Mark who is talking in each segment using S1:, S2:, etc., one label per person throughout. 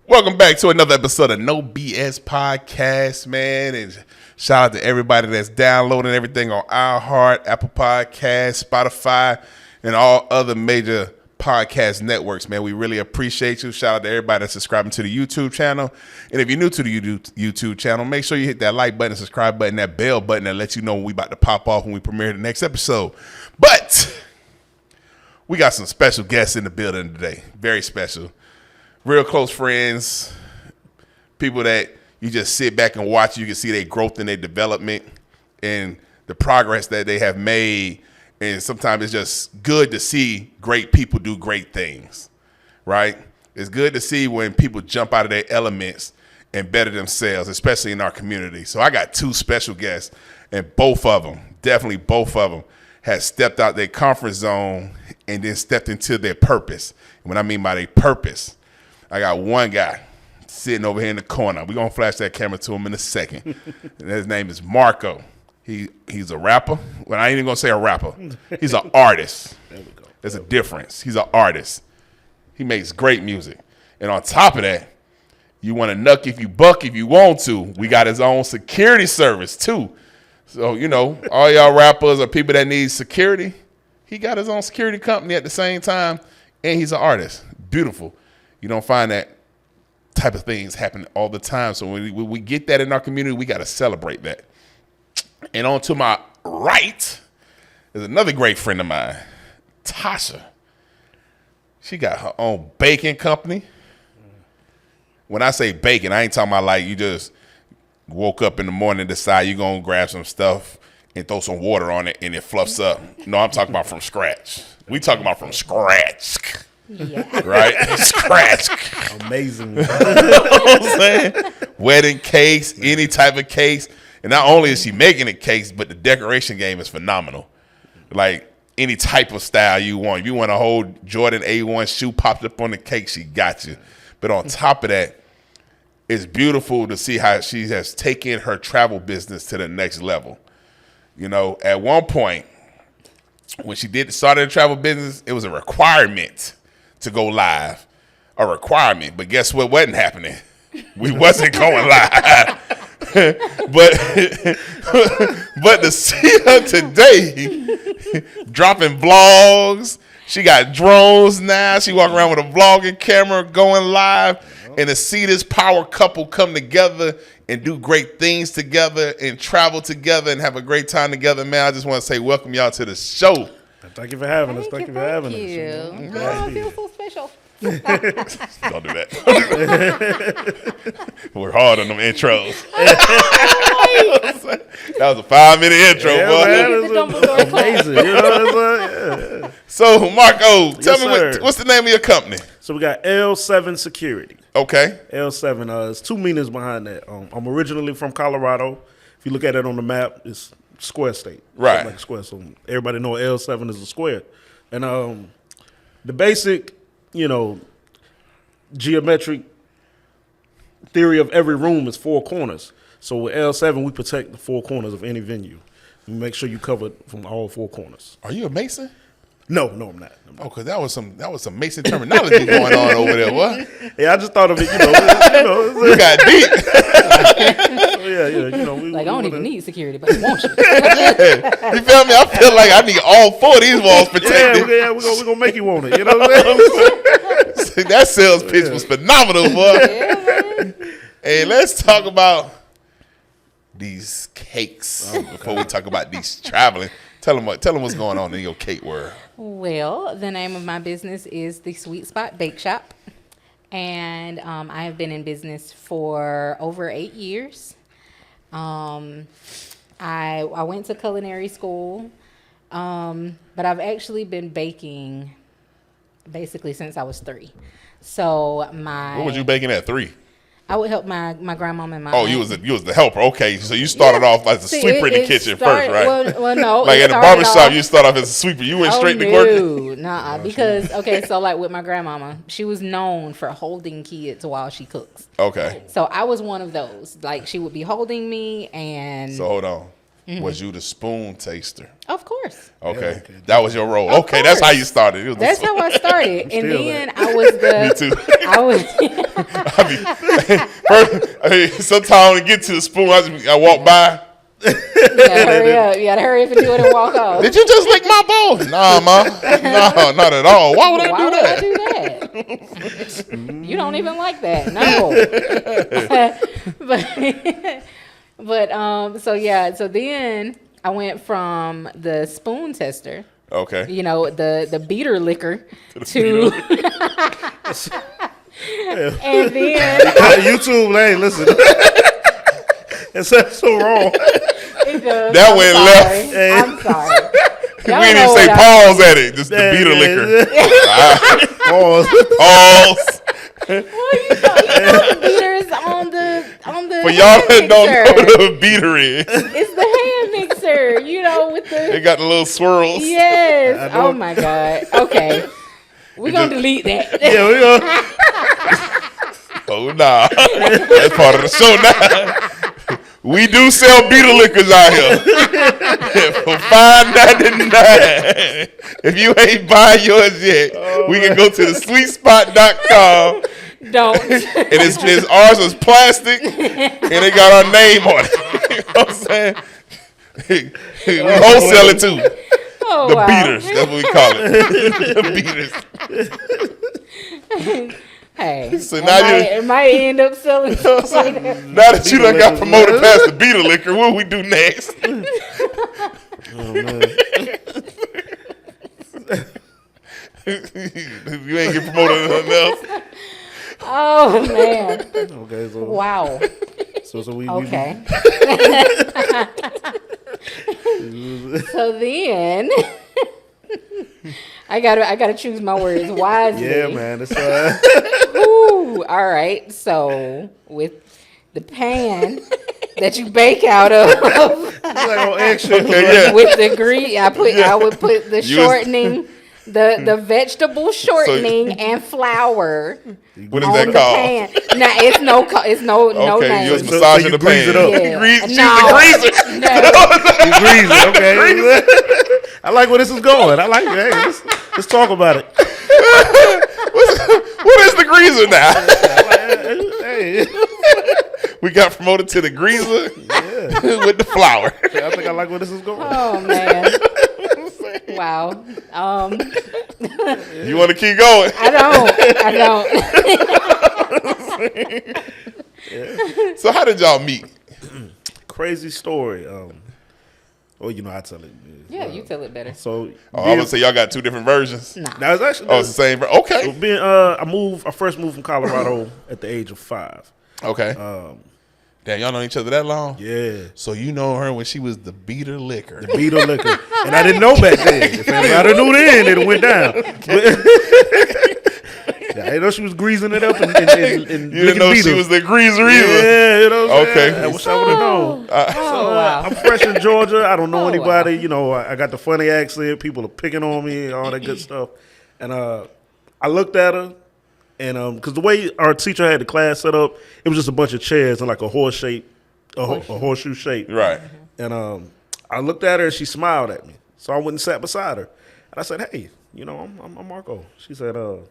S1: Welcome back to another episode of No BS Podcast, man. And shout out to everybody that's downloading everything on iHeart, Apple Podcasts, Spotify, and all other major podcast networks, man. We really appreciate you. Shout out to everybody that's subscribing to the YouTube channel. And if you're new to the YouTube channel, make sure you hit that like button, subscribe button, that bell button that lets you know when we about to pop off when we premiere the next episode. But we got some special guests in the building today. Very special. Real close friends, people that you just sit back and watch. You can see their growth and their development and the progress that they have made. And sometimes it's just good to see great people do great things, right? It's good to see when people jump out of their elements and better themselves, especially in our community. So I got two special guests, and both of them, definitely both of them, have stepped out their comfort zone and then stepped into their purpose. And what I mean by their purpose, I got one guy sitting over here in the corner. We're going to flash that camera to him in a second. And his name is Marco. He's a rapper. Well, I ain't even going to say a rapper. He's an artist. There we go. There's a difference. He's an artist. He makes great music. And on top of that, you want to nuck if you buck if you want to. We got his own security service, too. So, you know, all y'all rappers or people that need security, he got his own security company at the same time, and he's an artist. Beautiful. You don't find that type of things happen all the time. So when we get that in our community, we got to celebrate that. And on to my right is another great friend of mine, Tasha. She got her own baking company. When I say baking, I ain't talking about like you just woke up in the morning and decide you're going to grab some stuff and throw some water on it and it fluffs up. No, I'm talking about from scratch. We talking about from scratch. Yeah. Right? Scratch.
S2: Amazing.
S1: You know what I'm saying? Wedding cakes, any type of cakes. And not only is she making the cakes, but the decoration game is phenomenal. Like any type of style you want. If you want a whole Jordan A1 shoe popped up on the cake, she got you. But on top of that, it's beautiful to see how she has taken her travel business to the next level. You know, at one point, when she started the travel business, it was a requirement to go live, a requirement. But guess what wasn't happening? We wasn't going live. but to see her today dropping vlogs, she got drones now. She walk around with a vlogging camera going live. And to see this power couple come together and do great things together and travel together and have a great time together, man, I just want to say welcome y'all to the show.
S2: Thank you for having us. Thank you for having us.
S3: Oh, I feel so special.
S1: Don't do that. We're hard on them intros. That was a 5-minute intro, boy.
S2: Amazing. You know, yeah.
S1: So, Marco, tell me what's the name of your company?
S2: So we got L7 Security.
S1: Okay.
S2: L7. There's two meanings behind that. I'm originally from Colorado. If you look at it on the map, it's square state.
S1: Right.
S2: Like a square. So everybody know L7 is a square. And the basic, geometric theory of every room is four corners. So with L7, we protect the four corners of any venue. We make sure you covered from all four corners.
S1: Are you a Mason?
S2: No, I'm not.
S1: Oh, because that was some Mason terminology going on over there. What?
S2: Yeah, I just thought of it.
S1: You got deep.
S3: I don't even need security, but I want you.
S1: You feel me? I feel like I need all four of these walls protected.
S2: Yeah, we're gonna make you want it. You know what I'm saying?
S1: That sales pitch was phenomenal, boy. Yeah, hey, let's talk about these cakes before we talk about these traveling. Tell them what's going on in your cake world.
S3: Well, the name of my business is the Sweet Spot Bake Shop, and I have been in business for over 8 years. I went to culinary school, but I've actually been baking basically since I was 3. So
S1: what was you baking at 3?
S3: I would help my grandmama and my
S1: aunt. You was the helper. Okay, so you started off as a sweeper in the kitchen first, right?
S3: Well, no.
S1: Like at the barbershop, you start off as a sweeper. You went straight to work?
S3: Nah, because, so like with my grandmama, she was known for holding kids while she cooks.
S1: Okay.
S3: So I was one of those. Like she would be holding me and...
S1: So hold on. Was you the spoon taster?
S3: Of course.
S1: Okay. That was your role. Okay, that's how you started. It was the
S3: That's how I started. And
S2: still
S3: then I was the.
S1: Me too.
S3: I was.
S1: First, sometimes to get to the spoon, I walk by.
S3: You gotta hurry up. You gotta hurry up and do it and walk off.
S1: Did you just lick my ball? Nah, ma. No, not at all. Why would I
S3: Why
S1: do
S3: would
S1: that?
S3: I do that? You don't even like that. No. So yeah, so then I went from the spoon tester,
S1: Okay.
S3: you know, the beater liquor to and then
S2: YouTube, hey, listen. It's so wrong.
S3: it does.
S1: That
S3: I'm
S1: went
S3: sorry.
S1: left.
S3: I'm sorry.
S1: We
S3: Y'all
S1: didn't
S3: know
S1: even say
S3: what
S1: pause at it. Just the
S2: Yeah,
S1: beater
S2: yeah,
S1: liquor.
S2: Pause.
S1: Pause.
S3: Well, you know the beater is on the
S1: For y'all
S3: hand
S1: that don't know
S3: mixer.
S1: what a beater is,
S3: It's the hand mixer, you know, with the
S1: it got the little swirls.
S3: yes.
S2: I know.
S3: Oh my god. Okay, we're gonna delete that.
S2: Yeah, we go.
S1: Oh, nah. That's part of the show now. We do sell beater liquors out here for $5.99. If you ain't buying yours yet, we can go to the sweetspot.com.
S3: Don't.
S1: And it's ours is plastic and it got our name on it. You know what I'm saying? We wholesale it too.
S3: Oh,
S1: The
S3: wow.
S1: beaters. That's what we call it. The beaters.
S3: Hey,
S1: So
S3: it
S1: now
S3: it might end up selling. Something.
S1: Now that you done got promoted past the beater liquor, what we do next? You ain't get promoted to nothing else.
S3: Oh man!
S2: Okay, so
S3: Wow.
S2: we
S3: Okay. So then, I gotta choose my words wisely.
S2: yeah, man. It's
S3: Ooh, all right. So with the pan that you bake out of,
S2: like on eggshells.
S1: Okay, yeah.
S3: with the I would put the
S1: You was-
S3: shortening, the vegetable shortening and flour
S1: What is
S3: on
S1: that
S3: the
S1: called?
S3: pan. Nah, it's no no
S1: Okay,
S3: name.
S1: you was
S2: So
S1: massaging
S2: you
S1: the
S2: grease
S1: pan.
S2: it up.
S3: Yeah.
S1: Grease, she's
S3: No.
S1: the greaser.
S3: No.
S2: You grease it, okay. I like where this is going. I like it. Hey, let's talk about it.
S1: What is the greaser now?
S2: Hey,
S1: We got promoted to the greaser with the flour.
S2: I think I like where this is going.
S3: Oh man. Wow.
S1: You want to keep going?
S3: I don't.
S1: So how did y'all meet?
S2: Crazy story. Well, you know, I tell it.
S3: Yeah, you tell it better.
S2: So,
S1: Oh, I would say y'all got two different versions.
S3: Nah.
S2: that was actually
S1: Oh, it's the same. Okay.
S2: so being, I first moved from Colorado at the age of 5.
S1: Okay. Damn, y'all know each other that long?
S2: Yeah.
S1: So you know her when she was the beater liquor.
S2: Beetle liquor. And I didn't know back then. If I knew then, it went down. I didn't know she was greasing it up and
S1: You didn't know she was the greaser either.
S2: Yeah, you know what I'm saying?
S1: Okay.
S2: I wish I would have known.
S3: Oh wow.
S2: I'm fresh in Georgia. I don't know
S3: Oh,
S2: anybody. You know, I got the funny accent. People are picking on me, all that good stuff. And I looked at her, and because the way our teacher had the class set up, it was just a bunch of chairs in like a horse shape, a horseshoe shape.
S1: Right.
S2: And I looked at her, and she smiled at me. So I went and sat beside her, and I said, "Hey, you know, I'm Marco." She said, "No."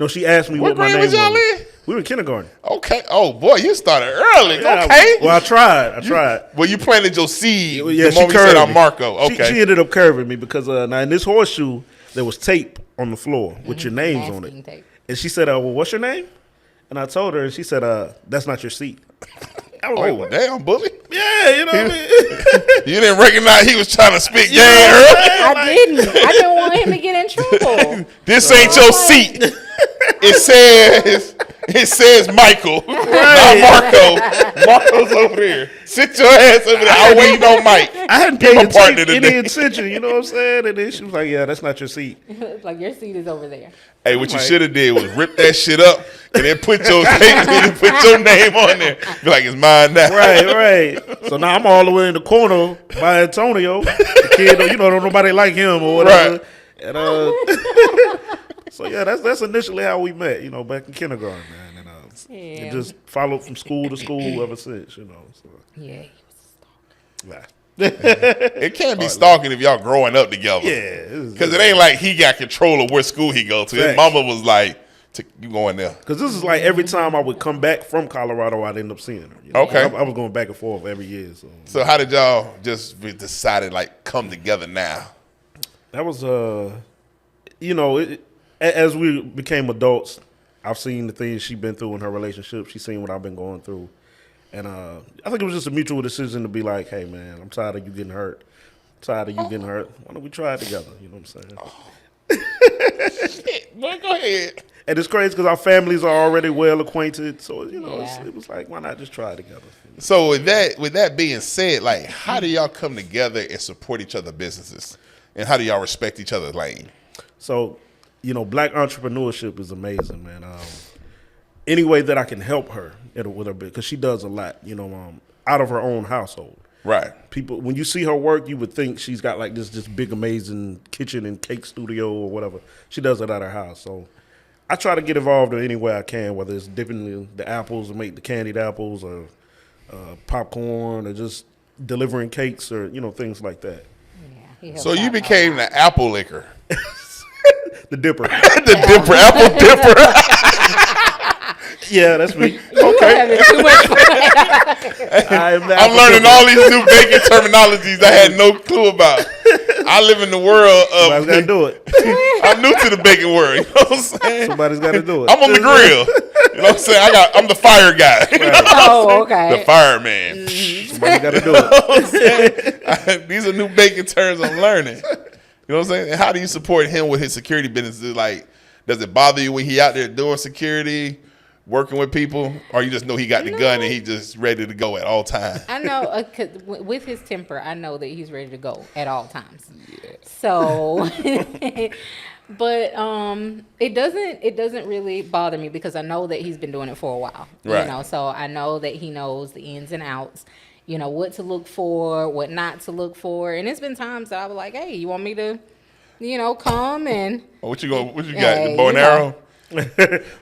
S2: She asked me what my
S1: grade
S2: name
S1: was y'all
S2: was.
S1: in?
S2: We were in kindergarten.
S1: Okay. Oh boy, you started early.
S2: Yeah,
S1: Okay.
S2: Well, I tried.
S1: Well, you planted your seed.
S2: Yeah,
S1: the
S2: she
S1: moment you said
S2: curved
S1: I'm
S2: me.
S1: Marco. Okay.
S2: She ended up curving me because now in this horseshoe there was tape on the floor with your names on
S3: Masking
S2: it.
S3: tape.
S2: And she said, "Well, what's your name?" And I told her, and she said, "That's not your seat." I was like,
S1: Oh
S2: "What?"
S1: damn, bully!
S2: Yeah, you know what I mean.
S1: You didn't recognize he was trying to spit game
S2: know what I'm
S1: early.
S2: saying?
S3: I didn't want him to get in trouble.
S1: This ain't your seat. It says Michael, not Marco. Marco's over there. Sit your ass over there. I'm waiting on Mike.
S2: I hadn't
S1: Give
S2: paid
S1: him a partner
S2: any
S1: today.
S2: attention. You know what I'm saying? And then she was like, "Yeah, that's not your seat."
S3: It's like your seat is over there.
S1: Hey, what you
S2: Mike.
S1: should have did was rip that shit up and then put your name on there. Be like, it's mine now.
S2: Right. So now I'm all the way in the corner by Antonio. The kid, you know, don't nobody like him or whatever.
S1: Right.
S2: And so yeah, that's initially how we met. You know, back in kindergarten, man. And
S3: Yeah.
S2: it just followed from school to school ever since. You know. So,
S3: Yeah.
S2: nah.
S1: It can't be stalking if y'all growing up together.
S2: Yeah.
S1: Because it ain't like he got control of where school he go to. His
S2: Facts.
S1: mama was like, you going there.
S2: Because this is like every time I would come back from Colorado, I'd end up seeing her. You know?
S1: Okay.
S2: I was going back and forth every year.
S1: So how did y'all just decided like come together now?
S2: That was, as we became adults, I've seen the things she's been through in her relationship. She's seen what I've been going through. And I think it was just a mutual decision to be like, hey, man, I'm tired of you getting hurt. I'm tired of you getting hurt. Why don't we try it together? You know what I'm saying?
S1: Shit, boy, go ahead.
S2: And it's crazy because our families are already well acquainted. So,
S3: Yeah.
S2: it was like, why not just try it together?
S1: So with that being said, like how do y'all come together and support each other's businesses? And how do y'all respect each other's lane?
S2: So, black entrepreneurship is amazing, man. Any way that I can help her with her, because she does a lot, out of her own household.
S1: Right.
S2: People, when you see her work, you would think she's got like this big, amazing kitchen and cake studio or whatever. She does it at her house. So I try to get involved in any way I can, whether it's dipping the apples or make the candied apples or popcorn or just delivering cakes or, things like that.
S3: Yeah,
S1: So you became the apple liquor.
S2: The dipper.
S1: The dipper, apple dipper.
S2: Yeah, that's me.
S3: Okay. Having too much fun.
S1: I'm learning all these new baking terminologies I had no clue about. I live in the world
S2: Somebody's got to
S1: of.
S2: do it.
S1: I'm new to the baking world. You know what I'm saying?
S2: Somebody's got to do it.
S1: I'm on the grill. You know what I'm saying? I'm the fire guy.
S3: Oh, okay.
S1: The fireman.
S2: Somebody's got to do it.
S1: These are new baking terms I'm learning. You know what I'm saying? And how do you support him with his security business? Like, does it bother you when he out there doing security, working with people, or you just know he got the gun and he just ready to go at all times?
S3: I know 'cause with his temper, I know that he's ready to go at all times. Yeah. So, but it doesn't really bother me because I know that he's been doing it for a while.
S1: Right.
S3: So I know that he knows the ins and outs. What to look for, what not to look for, and it's been times that I was like, "Hey, you want me to, come and
S1: What you got?
S3: Hey,
S1: The bow and arrow?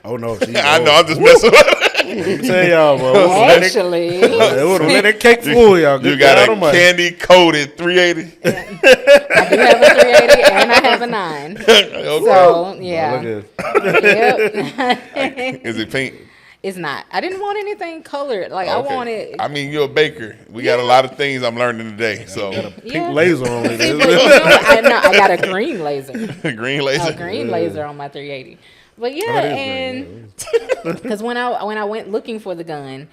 S2: Oh, no.
S1: I know. I'm just messing with it.
S2: Let me tell y'all, bro.
S3: actually."
S2: It would have let that cake fool y'all.
S1: You got a candy coated 380.
S3: I do have a 380 and I have a 9.
S1: Okay.
S3: So yeah,
S2: Look at
S3: yep.
S1: Is it pink?
S3: It's not. I didn't want anything colored. Like
S1: Okay.
S3: I wanted.
S1: I mean, you're a baker. We got a lot of things I'm learning today. So
S2: pink laser on it.
S3: See, but I got a green laser.
S1: green laser.
S3: A green laser on my 380. But yeah,
S2: that is
S3: and because when I went looking for the gun,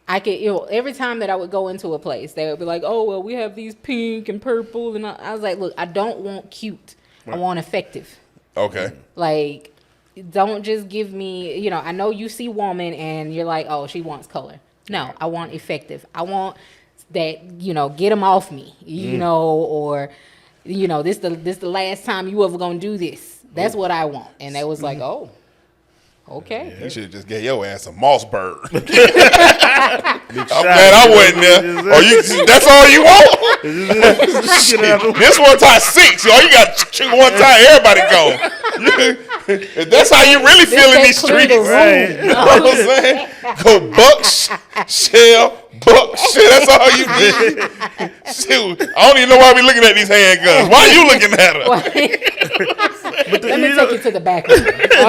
S3: I could every time that I would go into a place, they would be like, "Oh well, we have these pink and purple," and I was like, "Look, I don't want cute. I want effective.
S1: Okay.
S3: Like, don't just give me. I know you see woman and you're like, oh, she wants color. No, I want effective. I want that. Get them off me. Or this the last time you ever gonna do this. That's what I want." And they was like, "Oh, okay."
S1: You should have just gave your ass a Mossberg. I'm glad I wasn't there. That's all you want? Shit. This one time 6. All you got to shoot one time, everybody go. If that's how you really feel in these
S3: Clear
S1: streets.
S3: the room.
S2: Right.
S1: You know what I'm saying? Go buck, shell, buck, shit. That's all you need. Shoot. I don't even know why we looking at these handguns. Why are you looking at them?
S3: Let me take you to the back room.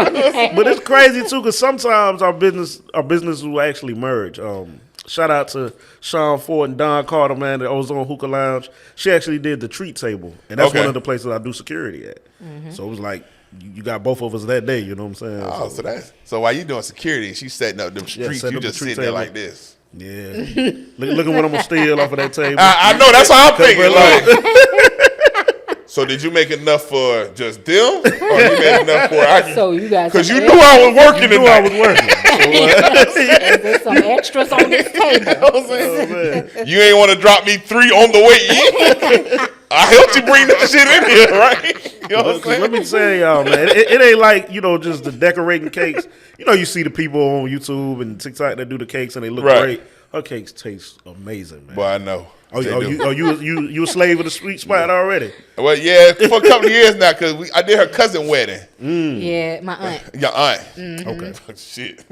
S3: Okay.
S2: But it's crazy too, because sometimes our businesses will actually merge. Shout out to Sean Ford and Don Carter, man, that was on Hookah Lounge. She actually did the treat table, and that's
S1: Okay.
S2: one of the places I do security at. So it was like you got both of us that day. You know what I'm saying?
S1: Oh, so while you doing security, she's setting up them streets.
S2: setting
S1: You
S2: up the
S1: just
S2: treat
S1: sitting there
S2: table.
S1: like this.
S2: Yeah. Look at what I'm gonna steal off of that table.
S1: I know, that's how I'm thinking. Like, so did you make enough for just them, or you made enough for I?
S3: So you guys,
S1: Because you knew I was working
S2: You knew I was
S1: tonight.
S2: working.
S3: there's some extras on this table.
S1: You know what I'm saying? You ain't want to drop me 3 on the way in. I helped you bring that shit in here, right? You know what I'm saying?
S2: Let me tell y'all, man, it ain't like, just the decorating cakes. You see the people on YouTube and TikTok that do the cakes and they look
S1: Right.
S2: great. Her cakes taste amazing, man.
S1: Well, I know.
S2: Oh,
S1: They do.
S2: you a slave of the sweet spot already?
S1: Well, yeah, for a couple of years now, because I did her cousin wedding.
S3: Yeah, my aunt.
S1: Your aunt.
S2: Okay.
S1: Shit.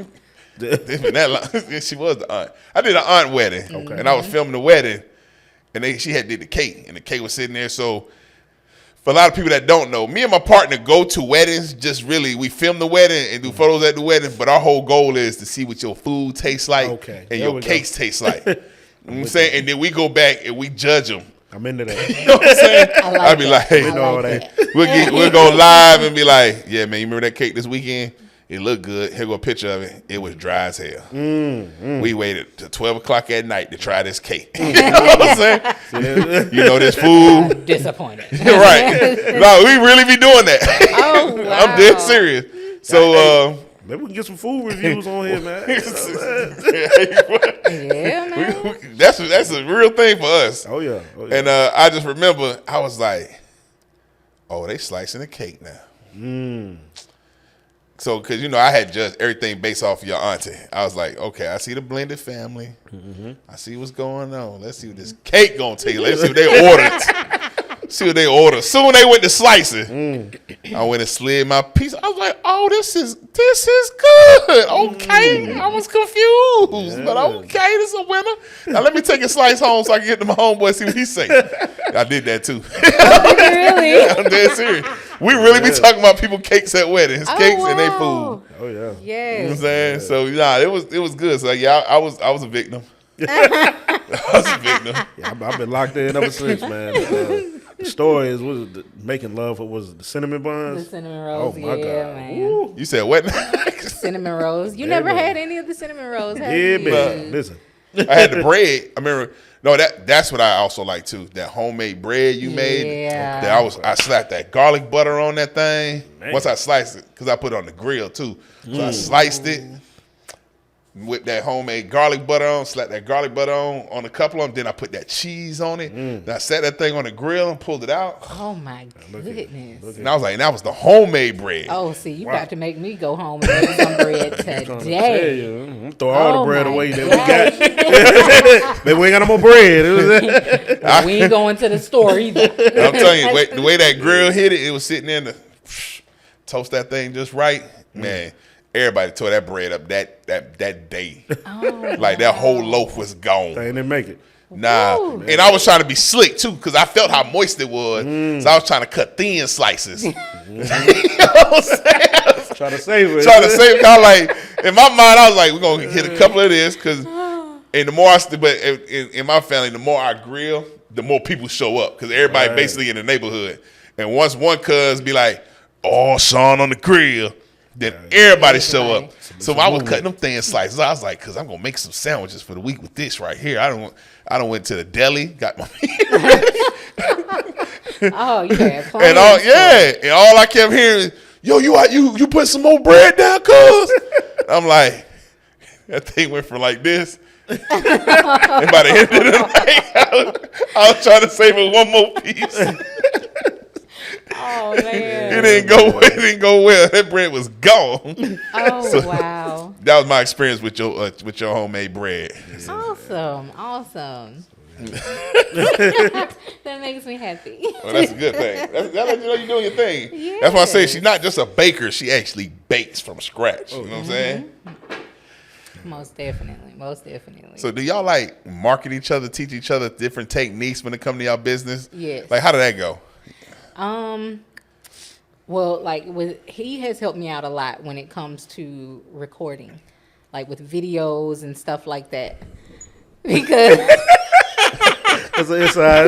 S1: It's been that long. She was the aunt. I did an aunt wedding, and I was filming the wedding, and she had did the cake, and the cake was sitting there. So for a lot of people that don't know, me and my partner go to weddings. Just really, we film the wedding and do photos at the wedding. But our whole goal is to see what your food tastes like and your cakes taste like. You know what I'm saying? And then we go back and we judge them.
S2: I'm into that.
S1: You know what I'm saying? I'd be like, hey, we'll go live and be like, yeah, man, you remember that cake this weekend? It looked good. Here go a picture of it. It was dry as hell. We waited till 12 o'clock at night to try this cake. You know what I'm saying? You know, this food.
S3: Disappointed.
S1: Right. No, we really be doing that.
S3: Oh, wow.
S1: I'm dead serious. So,
S2: maybe we can get some food reviews on here, man.
S3: Yeah, man.
S1: that's a real thing for us.
S2: Oh, yeah.
S1: And I just remember I was like, oh, they slicing the cake now. So, because, you know, I had judged everything based off of your auntie. I was like, okay, I see the blended family. I see what's going on. Let's see what this cake going to take. Let's see what they ordered. See what they ordered. Soon they went to slicing. I went and slid my piece. I was like, oh, this is good. Okay. I was confused. But okay, this is a winner. Now let me take a slice home so I can get to my homeboy and see what he say. I did that too.
S3: Really?
S1: I'm dead serious. We really be talking about people cakes at weddings, cakes and they food.
S2: Oh, yeah.
S3: Yes.
S1: You know what I'm saying? So it was good. So yeah, I was a victim. I was a victim.
S2: Yeah, I've been locked in ever since, man. The story is making love. What was it? The cinnamon buns?
S3: The cinnamon rolls.
S2: Oh my God.
S3: Man.
S2: Ooh.
S1: You said what?
S3: Cinnamon rolls. You
S2: Yeah,
S3: never
S2: man.
S3: had any of the cinnamon rolls, have
S2: Yeah,
S3: you?
S2: man. Listen.
S1: I had the bread. I remember. No, that's what I also like too. That homemade bread you made.
S3: Yeah.
S1: That I slapped that garlic butter on that thing.
S2: Man.
S1: Once I sliced it, because I put it on the grill too. So I sliced it, whipped that homemade garlic butter on, slapped that garlic butter on a couple of them. Then I put that cheese on it. Then I set that thing on the grill and pulled it out.
S3: Oh my goodness.
S1: And I was like, that was the homemade bread.
S3: Oh, see, you got to make me go home and make some bread today.
S2: I'm throw all the bread
S3: my
S2: away that we
S3: God.
S2: got. Man, we ain't got no more bread.
S3: We ain't going to the store either.
S1: I'm telling you, the way that grill hit it, it was sitting in the toast that thing just right, man. Everybody tore that bread up that day.
S3: Oh,
S1: Like that whole loaf was gone.
S2: They didn't make it.
S1: Nah,
S3: Ooh.
S1: and I was trying to be slick too because I felt how moist it was. So I was trying to cut thin slices. You know what I'm saying?
S2: Try to save it.
S1: Trying to save it. I like in my mind, I was like, we're gonna hit a couple of this because, and the more but in my family, the more I grill, the more people show up because everybody basically in the neighborhood. And once one cuz be like, "Oh, Sean on the grill," then everybody show up. So I was cutting them thin slices. I was like, because I'm gonna make some sandwiches for the week with this right here. I don't went to the deli, got my
S3: Oh, yeah.
S1: and all I kept hearing is, yo, you put some more bread down, cuz. I'm like, that thing went from like this. And by the end of the night, I was trying to save it one more piece.
S3: Oh, man.
S1: It didn't go well. That bread was gone.
S3: Oh, wow.
S1: That was my experience with your homemade bread.
S3: Awesome. That makes me happy.
S1: Well, that's a good thing. That lets you know you're doing your thing. That's why I say she's not just a baker. She actually bakes from scratch. You know what I'm saying?
S3: Most definitely.
S1: So do y'all like market each other, teach each other different techniques when it comes to y'all business?
S3: Yes.
S1: Like how did that go?
S3: Well, like he has helped me out a lot when it comes to recording, like with videos and stuff like that. Because
S2: It's inside.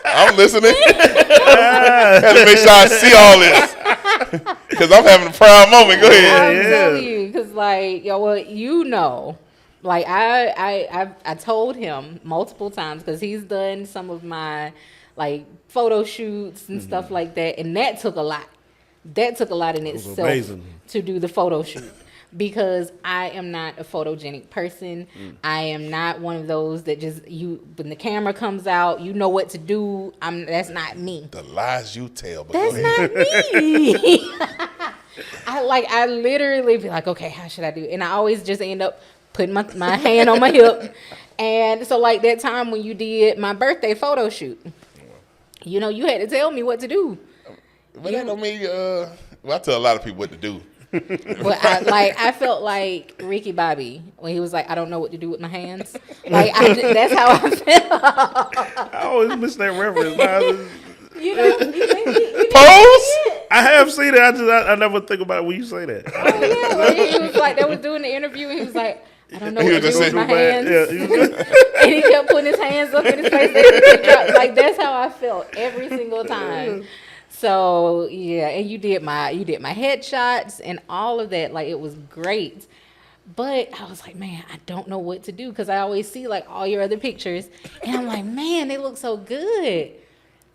S1: I'm listening. Had to make sure I see all this. Because I'm having a proud moment. Go ahead.
S3: I'm telling you, because like, like I told him multiple times because he's done some of my like photo shoots and stuff like that, and that took a lot. That took a lot in itself
S2: amazing.
S3: to do the photo shoot. Because I am not a photogenic person. I am not one of those that just when the camera comes out, you know what to do. That's not me.
S1: The lies you tell. But
S3: That's
S1: go ahead.
S3: not me. I literally be like, okay, how should I do? And I always just end up putting my hand on my hip. And so like that time when you did my birthday photo shoot, you had to tell me what to do.
S1: But that don't mean, I tell a lot of people what to do.
S3: But I felt like Ricky Bobby when he was like, I don't know what to do with my hands. Like that's how I felt.
S2: I always miss that reference. Nah,
S3: You know, you
S1: Pose?
S2: I have seen it. I never think about it when you say that.
S3: Oh yeah, like he was like they was doing the interview and he was like, I don't know
S1: He
S3: what to
S1: was
S3: do
S1: just
S3: with my
S1: sitting
S3: hands.
S2: Yeah,
S3: And he kept putting his hands up in his face. Like that's how I felt every single time. So yeah, and you did my headshots and all of that. Like it was great. But I was like, man, I don't know what to do because I always see like all your other pictures, and I'm like, man, they look so good.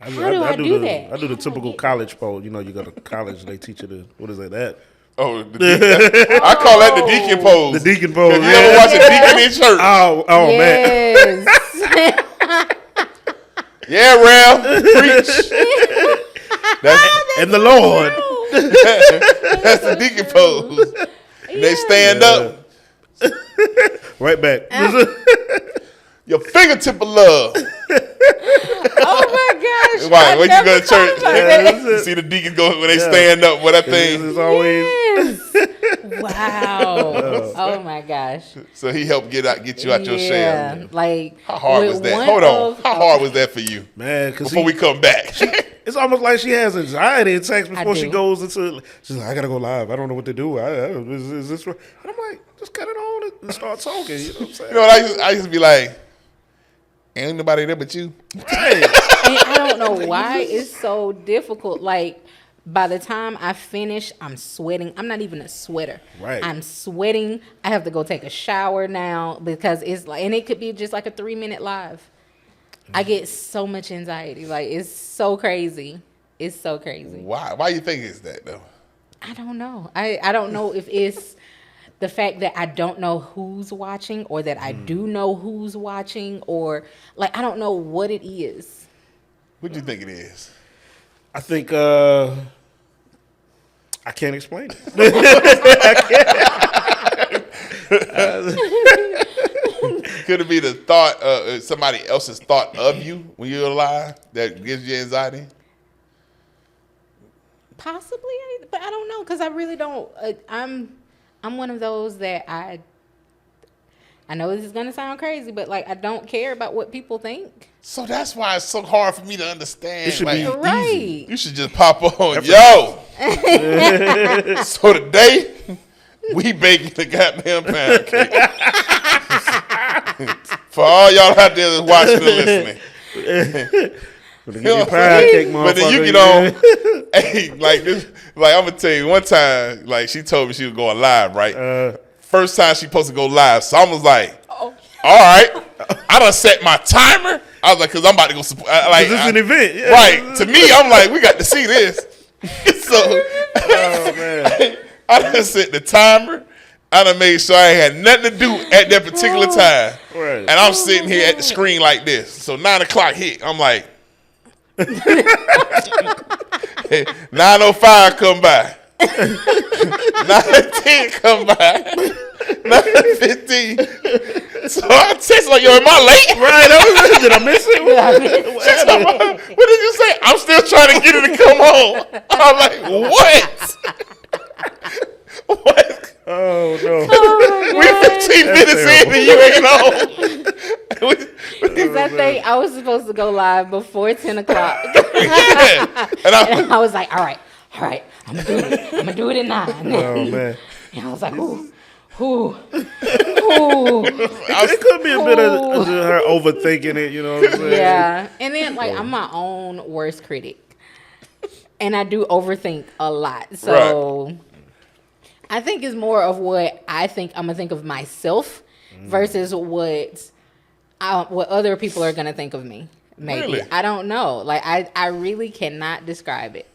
S3: How do I do that?
S2: I do the typical college pose. You know, you go to college and they teach you the what is that?
S1: Oh, I call that the deacon pose.
S2: The deacon pose.
S1: You ever watch a deacon in church?
S2: Oh man.
S3: Yes.
S1: Yeah, Ralph. Preach.
S2: And the Lord.
S1: That's the deacon pose. And they stand up.
S2: Right back.
S1: Your fingertip of love.
S3: Oh my gosh.
S1: Why? When you
S3: never
S1: go to
S3: thought
S1: church,
S3: about that.
S1: you see the deacons go when they stand up with that thing.
S2: It's always
S3: Yes. Wow. Oh my gosh.
S1: So he helped get you out your shell.
S3: Like
S1: How hard
S3: with
S1: was that?
S3: one
S1: Hold on.
S3: of-
S1: How hard was that for you?
S2: man. Because
S1: Before we come back.
S2: it's almost like she has anxiety attacks before she
S3: do.
S2: goes into. She's like, I gotta go live. I don't know what to do. Is this right? And I'm like, just cut it on and start talking. You know what I'm saying?
S1: You know what I used to be like, ain't nobody there but you.
S2: Hey,
S3: And I don't know why it's so difficult. Like by the time I finish, I'm sweating. I'm not even a sweater.
S2: Right.
S3: I'm sweating. I have to go take a shower now because it's like, and it could be just like a 3-minute live. I get so much anxiety. Like it's so crazy. It's so crazy.
S1: Why? Why you think it's that though?
S3: I don't know. I don't know if it's the fact that I don't know who's watching or that I do know who's watching or like I don't know what it is.
S1: What do you think it is?
S2: I think I can't explain it.
S1: Could it be the thought, somebody else's thought of you when you're alive that gives you anxiety?
S3: Possibly, but I don't know because I really don't. I'm one of those that I know this is gonna sound crazy, but like I don't care about what people think.
S1: So that's why it's so hard for me to understand.
S2: It should
S1: like,
S2: be
S3: Right.
S1: You should just pop on, yo. So today we baking the goddamn pound cake. For all y'all out there that's watching and listening.
S2: But then
S1: you get on, hey, like this, like I'm gonna tell you one time, like she told me she was going live, right? First time she supposed to go live, so I was like, all right, I done set my timer. I was like, cause I'm about to go support. Like
S2: this is an event, yeah.
S1: right? To me, I'm like, we got to see this. So,
S2: Oh man.
S1: I done set the timer. I done made sure I had nothing to do at that particular time.
S2: Right.
S1: And I'm sitting here at the screen like this. So 9 o'clock hit. I'm like, 9:05 come by. 9:10 come by. 9:15. So I text like, yo, am I late?
S2: Right. Did I miss it?
S1: She's talking about, what did you say? I'm still trying to get her to come home. I'm like, what? What?
S2: Oh no.
S1: We 15 minutes in and you ain't home.
S3: Because that thing, I was supposed to go live before 10 o'clock.
S1: Yeah. And
S3: And I was like, all right, I'm gonna do it. I'm gonna do it at 9.
S2: Oh man.
S3: And I was like, ooh.
S2: It could be a bit of her overthinking it, you know what I'm saying?
S3: Yeah. And then like I'm my own worst critic. And I do overthink a lot. So I think it's more of what I think I'm gonna think of myself versus what other people are gonna think of me. Maybe.
S1: Really?
S3: I don't know. Like I really cannot describe it.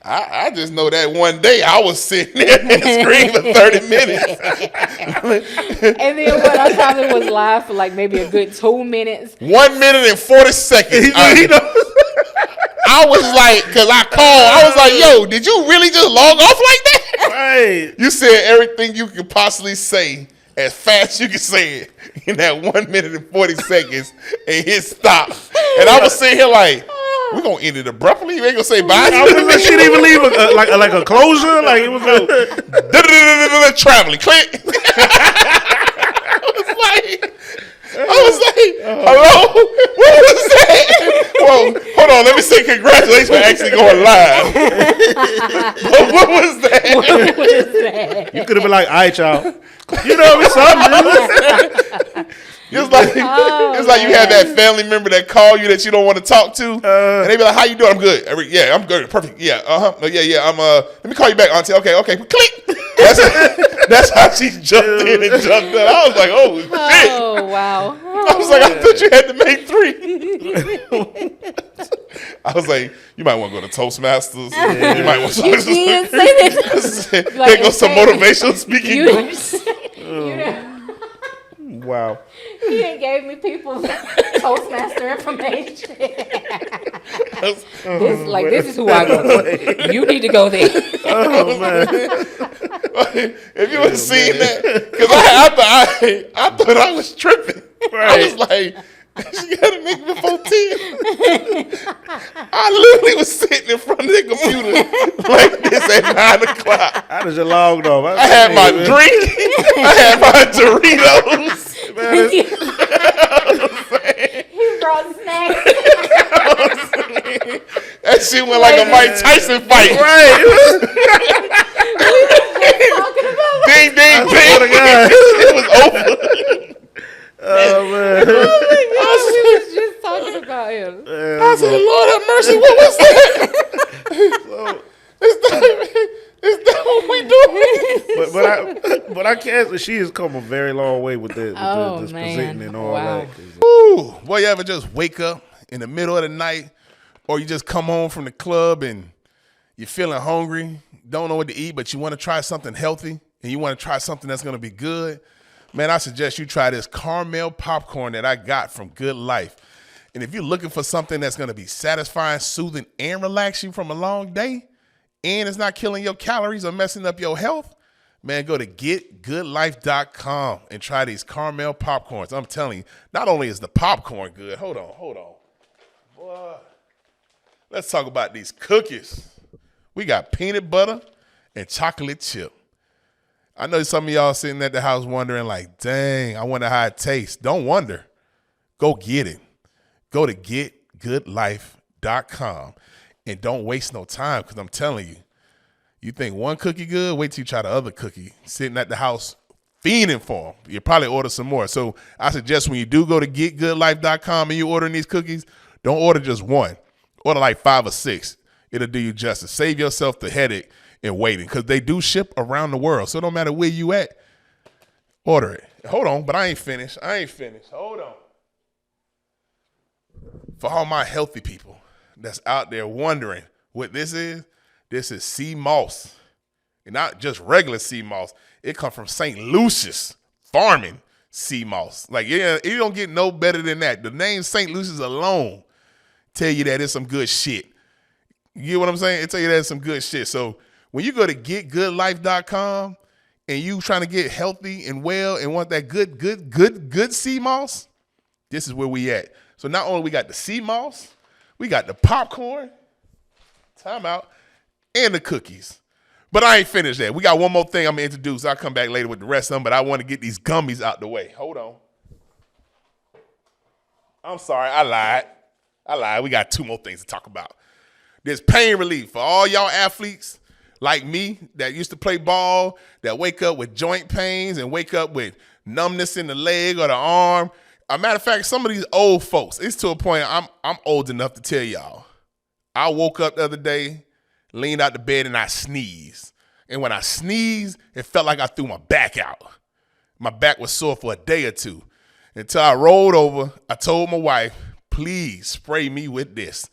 S1: I just know that one day I was sitting there and screaming for 30 minutes.
S3: And then what I probably was live for like maybe a good 2 minutes.
S1: 1 minute and 40 seconds. I was like, because I called, I was like, yo, did you really just log off like that?
S2: Right.
S1: You said everything you could possibly say as fast as you could say it in that 1 minute and 40 seconds and hit stop. And I was sitting here like, We're going to end it abruptly. You ain't going to say bye.
S2: I was like, she didn't even leave like a closure. Like it was
S1: traveling. Click. I was like, hello? What was that? Well, hold on. Let me say congratulations for actually going live. But what was that?
S3: What was that?
S2: you could have been like, all right, y'all. You know, it's something.
S1: It's like you have that family member that call you that you don't want to talk to, and they be like, "How you doing? I'm good. Yeah, I'm good. Perfect. Yeah, yeah. I'm let me call you back, Auntie. Okay. Click. That's how she jumped in and jumped out. I was like, oh shit.
S3: Oh, wow.
S1: I was like, I thought you had to make 3. I was like, you might want to go to Toastmasters. Yeah. You might want to.
S3: You did say that.
S1: There goes some motivational speaking.
S3: You
S2: Wow.
S3: He done gave me people Toastmaster information. This is who I go to. You need to go there.
S2: Oh, man.
S1: If you would have seen that, because I thought I was tripping. Right. I was like, she got to make me before 10. I literally was sitting in front of the computer like this at 9 o'clock.
S2: I just logged off.
S1: I had my drink. I had my Doritos. Man,
S3: He brought snacks.
S1: That shit went like a Mike Tyson fight.
S2: Right.
S1: Ding, ding, ding. It was over.
S2: Oh, man.
S3: We was just talking about him.
S1: I said, Lord have mercy, what was that? Is that what we doing?
S2: But I can't. She has come a very long way with this position and all that.
S1: Ooh, boy, you ever just wake up in the middle of the night, or you just come home from the club and you're feeling hungry, don't know what to eat, but you want to try something healthy and you want to try something that's going to be good? Man, I suggest you try this caramel popcorn that I got from Good Life. And if you're looking for something that's going to be satisfying, soothing, and relax you from a long day, and it's not killing your calories or messing up your health, man, go to getgoodlife.com and try these caramel popcorns. I'm telling you, not only is the popcorn good, hold on. Boy, let's talk about these cookies. We got peanut butter and chocolate chip. I know some of y'all sitting at the house wondering like, dang, I wonder how it tastes. Don't wonder. Go get it. Go to getgoodlife.com. And don't waste no time, because I'm telling you, you think one cookie good, wait till you try the other cookie. Sitting at the house fiending for them. You'll probably order some more. So I suggest when you do go to getgoodlife.com and you're ordering these cookies, don't order just one. Order like 5 or 6. It'll do you justice. Save yourself the headache and waiting, because they do ship around the world. So no matter where you at, order it. Hold on, but I ain't finished. Hold on. For all my healthy people that's out there wondering what this is sea moss. And not just regular sea moss. It comes from St. Lucius farming sea moss. Like, yeah, it don't get no better than that. The name St. Lucius alone tell you that it's some good shit. You get what I'm saying? It tell you that it's some good shit. So when you go to getgoodlife.com and you trying to get healthy and well and want that good sea moss, this is where we at. So not only we got the sea moss, we got the popcorn, timeout, and the cookies. But I ain't finished that. We got one more thing I'm going to introduce. I'll come back later with the rest of them, but I want to get these gummies out the way. Hold on. I'm sorry, I lied. We got 2 more things to talk about. There's pain relief for all y'all athletes like me that used to play ball, that wake up with joint pains and wake up with numbness in the leg or the arm. A matter of fact, some of these old folks, it's to a point I'm old enough to tell y'all. I woke up the other day, leaned out the bed, and I sneezed. And when I sneezed, it felt like I threw my back out. My back was sore for a day or two. Until I rolled over, I told my wife, please spray me with this.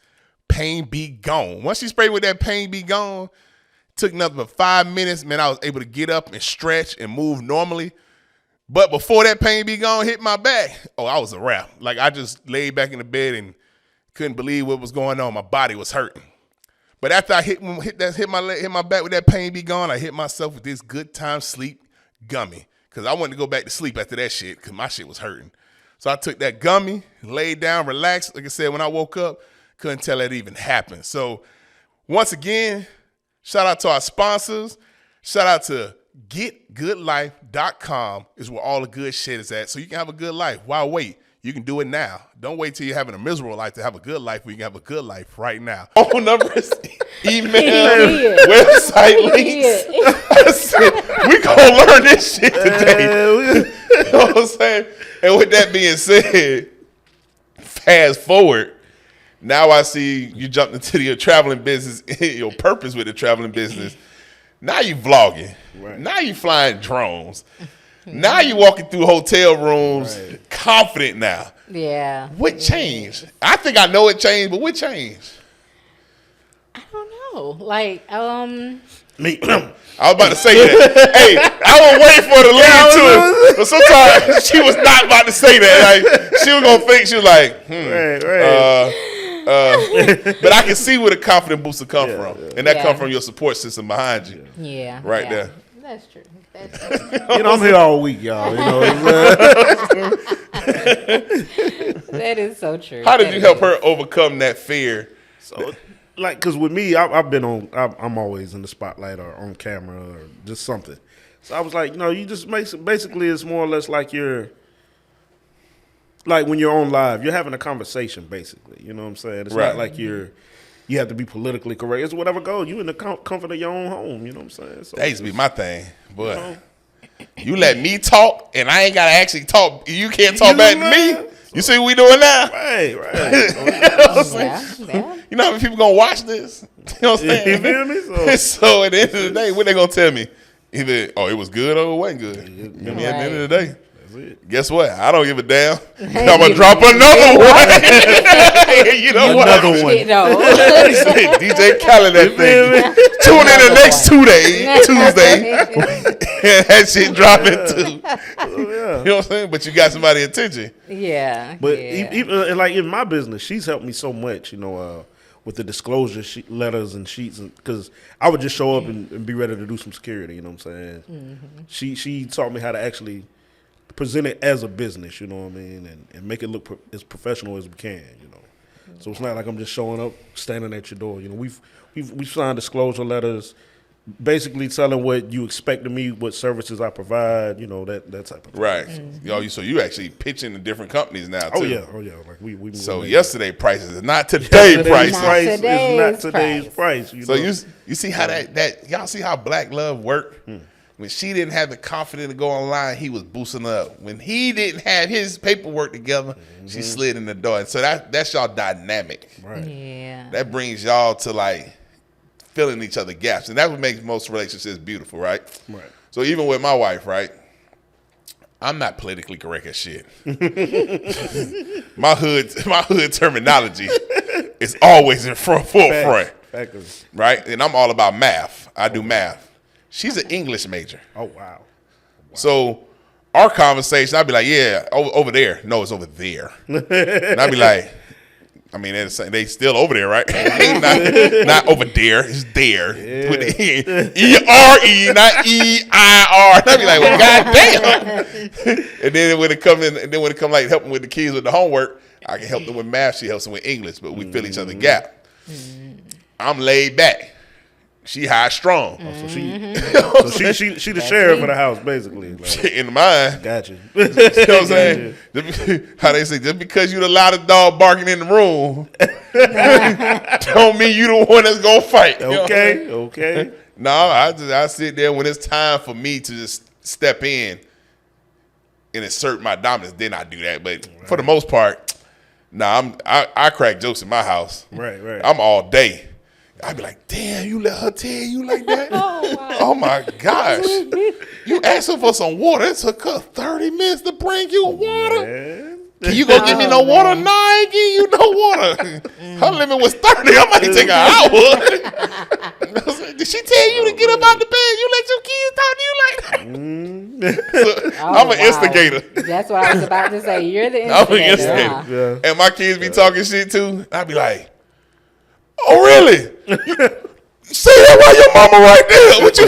S1: Pain be gone. Once she sprayed with that pain be gone, took nothing but 5 minutes. Man, I was able to get up and stretch and move normally. But before that pain be gone, hit my back, I was a wrap. Like, I just laid back in the bed and couldn't believe what was going on. My body was hurting. But after I hit my back with that pain be gone, I hit myself with this Good Time Sleep gummy, because I wanted to go back to sleep after that shit because my shit was hurting. So I took that gummy, laid down, relaxed. Like I said, when I woke up, couldn't tell it even happened. So once again, shout out to our sponsors. Shout out to GetGoodLife.com is where all the good shit is at. So you can have a good life. Why wait? You can do it now. Don't wait till you're having a miserable life to have a good life. We can have a good life right now. Phone numbers, email, website links. I said, we gonna learn this shit today. You know what I'm saying? And with that being said, fast forward. Now I see you jumped into your traveling business, your purpose with the traveling business. Now you vlogging. Right. Now you flying drones. Now you walking through hotel rooms confident now.
S3: Yeah.
S1: What changed? I think I know it changed, but what changed?
S3: I don't know. Like,
S2: Me.
S1: I was about to say that. Hey, I was waiting for her to lead to it. But sometimes she was not about to say that. Like, she was going to think, she was like, but I can see where the confident booster come from. And that come from your support system behind you.
S3: Yeah.
S1: Right there.
S3: That's true.
S2: You know, I'm here all week, y'all. You know,
S3: That is so true.
S1: How did you help her overcome that fear?
S2: so, like, because with me, I've been on. I'm always in the spotlight or on camera or just something. So I was like, you know, you just basically it's more or less like you're. Like when you're on live, you're having a conversation, basically. You know what I'm saying? It's not like you have to be politically correct. It's whatever goes. You in the comfort of your own home. You know what I'm saying? So
S1: That used to be my thing. But you let me talk, and I ain't got to actually talk. You can't talk back to me. You see what we doing now?
S2: Right.
S1: You know what I'm saying? You know how many people going to watch this? You know what I'm saying?
S2: You feel me?
S1: So at the end of the day, what they going to tell me? Either, it was good or it wasn't good. At the end of the day. Guess what? I don't give a damn. I'm gonna drop another one. You know what?
S2: Another one.
S1: DJ Khaled that thing. Tune in the next Tuesday. That shit dropping too. You know what I'm saying? But you got somebody's attention.
S3: Yeah.
S2: But even like in my business, she's helped me so much. You know, with the disclosure letters and sheets, because I would just show up and be ready to do some security. You know what I'm saying? Mm-hmm. She taught me how to actually present it as a business, you know what I mean, and make it look as professional as we can, you know. So it's not like I'm just showing up, standing at your door. You know, we've signed disclosure letters, basically telling what you expect of me, what services I provide, you know, that type of thing.
S1: Right. Mm-hmm. So you actually pitching to different companies now too.
S2: Oh yeah. Like we.
S1: So yesterday prices is not today's price.
S2: Is not today's price. You
S1: so
S2: know?
S1: you see how that y'all see how Black Love worked. When she didn't have the confidence to go online, he was boosting up. When he didn't have his paperwork together, she slid in the door. And so that's y'all dynamic.
S2: Right.
S3: Yeah.
S1: That brings y'all to like filling each other gaps. And that would make most relationships beautiful, right?
S2: Right.
S1: So even with my wife, right? I'm not politically correct as shit. my hood terminology is always in forefront. Right? And I'm all about math. I do math. She's an English major.
S2: Oh, wow.
S1: So our conversation, I'd be like, yeah, over there. No, it's over there. And I'd be like, I mean, they still over there, right? not over there. It's there. Yeah. With the E-R-E, not E-I-R. And I'd be like, well, goddamn. And then when it come like helping with the kids with the homework, I can help them with math. She helps them with English, but we fill each other gap. I'm laid back. She high strong.
S2: So she the sheriff of the house, basically. Like,
S1: in mind.
S2: Got you.
S1: You know what I'm saying? How they say, just because you the loudest dog barking in the room, don't mean you the one that's gonna fight.
S2: Okay.
S1: No, I sit there when it's time for me to just step in and assert my dominance. Then I do that. But for the most part, I crack jokes in my house.
S2: Right.
S1: I'm all day. I'd be like, damn, you let her tell you like that? Oh my gosh. You asked her for some water. It took her 30 minutes to bring you water.
S2: Man.
S1: Can you go give me no water? No, I ain't give you no water. Her limit was 30. I might take an hour. Did she tell you to get up out the bed? You let your kids talk to you like that? So, I'm an instigator.
S3: That's what I was about to say. You're the instigator.
S1: I'm an instigator.
S3: Huh?
S2: Yeah.
S1: And my kids be talking shit too. I'd be like, oh, really? Say that while your mama right there. What you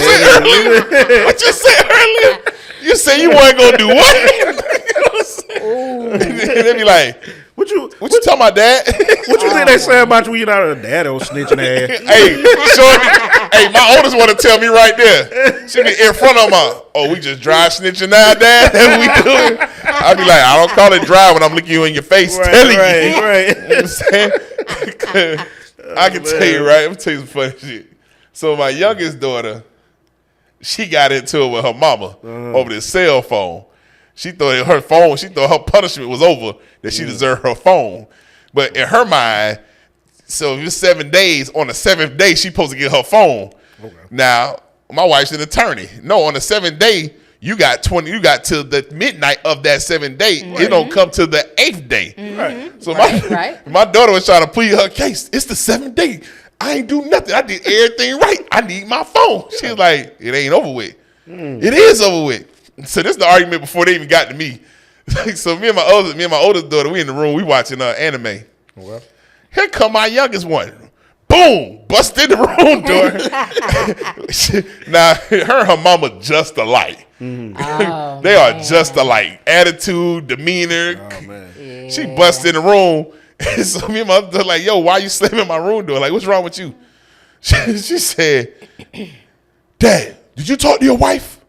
S1: said earlier? You said you weren't going to do what? You know what I'm saying? And they be like,
S2: What you
S1: What you talking about, Dad?
S2: What you think they say about you when you're not a dad or snitching ass?
S1: Hey, shorty. Hey, my oldest want to tell me right there. She be in front of my. Oh, we just drive snitching now, Dad. That we doing? I be like, I don't call it drive when I'm looking you in your face, telling you.
S2: Right.
S1: You know what I'm saying? I can tell you, right? I'm gonna tell you some funny shit. So my youngest daughter, she got into it with her mama over this cell phone. She thought her phone. She thought her punishment was over. That she deserved her phone. But in her mind, so if it's 7 days, on the 7th day, she supposed to get her phone. Okay. Now, my wife's an attorney. No, on the 7th day, you got till the midnight of that 7th day. Mm-hmm. It don't come to the 8th day. Mm-hmm. Right. So my daughter was trying to plead her case. It's the 7th day. I ain't do nothing. I did everything right. I need my phone. She was like, it ain't over with. It is over with. So this is the argument before they even got to me. So me and my oldest daughter, we in the room, we watching anime. Okay. Here come my youngest one. Boom! Bust in the room door. Now, her and her mama just alike. Mm-hmm. Oh, they are just alike. Attitude, demeanor. Oh, man. Yeah. She bust in the room. So me and my other daughter like, yo, why you slamming my room door? Like, what's wrong with you? She said, Dad, did you talk to your wife?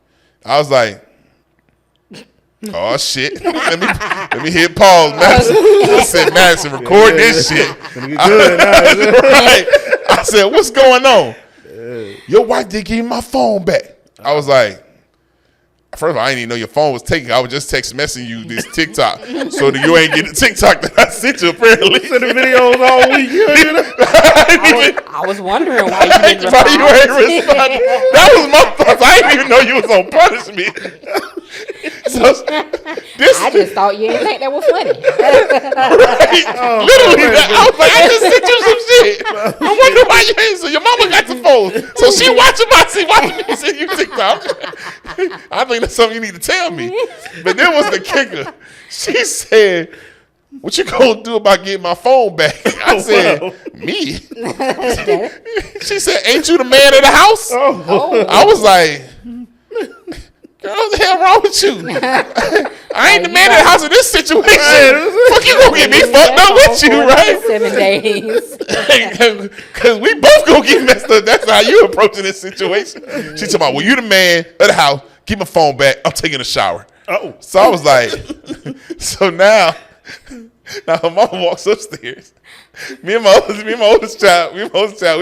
S1: I was like, oh shit! Let me hit pause, Madison. I said, Madison, record this shit. I said, what's going on? Your wife did give me my phone back. I was like, first of all, I didn't even know your phone was taken. I was just text messaging you this TikTok, so that you ain't get the TikTok that I sent you. Apparently,
S2: sent the videos all week.
S3: I was wondering why you didn't respond.
S1: That was my thoughts. I didn't even know you was on punishment. So,
S3: I just thought you didn't think that was funny.
S1: Right. Literally, I was like, I just sent you some shit. I wonder why you ain't. So your mama got the phone. So she watching me send you TikTok. I think that's something you need to tell me. But then was the kicker. She said, what you gonna do about getting my phone back? I said, me? She said, ain't you the man of the house? I was like, girl, what the hell wrong with you? I ain't the man of the house in this situation. Fuck, you gonna get me fucked up with you, right?
S3: 7 days.
S1: Because we both gonna get messed up. That's how you approaching this situation. She talking about, well, you the man of the house. Give my phone back. I'm taking a shower. Oh. So I was like, so now her mama walks upstairs. Me and my oldest child, we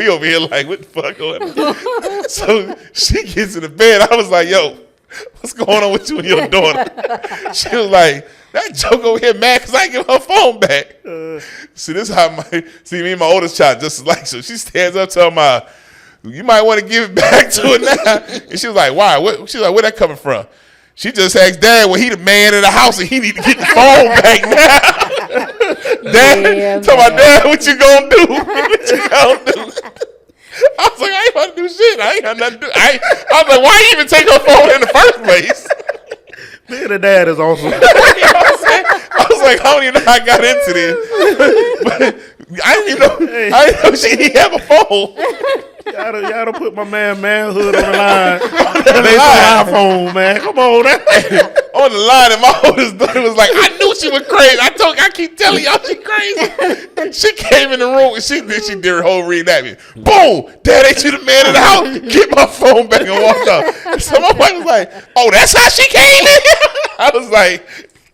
S1: over here like, what the fuck going on? So she gets in the bed. I was like, yo, what's going on with you and your daughter? She was like, that joke over here mad because I give her phone back. See, this is how me and my oldest child just like, so she stands up to her, you might want to give it back to her now. And she was like, why? She was like, where that coming from? She just asked Dad, well, he the man of the house and he need to get the phone back now. Dad, tell my dad, what you gonna do? What you gonna do? I was like, I ain't about to do shit. I ain't got nothing to do. I was like, why you even take her phone in the first place?
S2: Being a dad is awesome.
S1: You know what I'm saying? I was like, I don't even know how I got into this. But I didn't know she didn't have a phone.
S2: Y'all don't put my manhood on the line. They on iPhone, man. Come on,
S1: on the line, and my oldest daughter was like, I knew she was crazy. I keep telling y'all she crazy. She came in the room and she did her whole reenactment. Boom! Dad, ain't you the man of the house? Get my phone back and walked off. So my wife was like, oh, that's how she came in? I was like,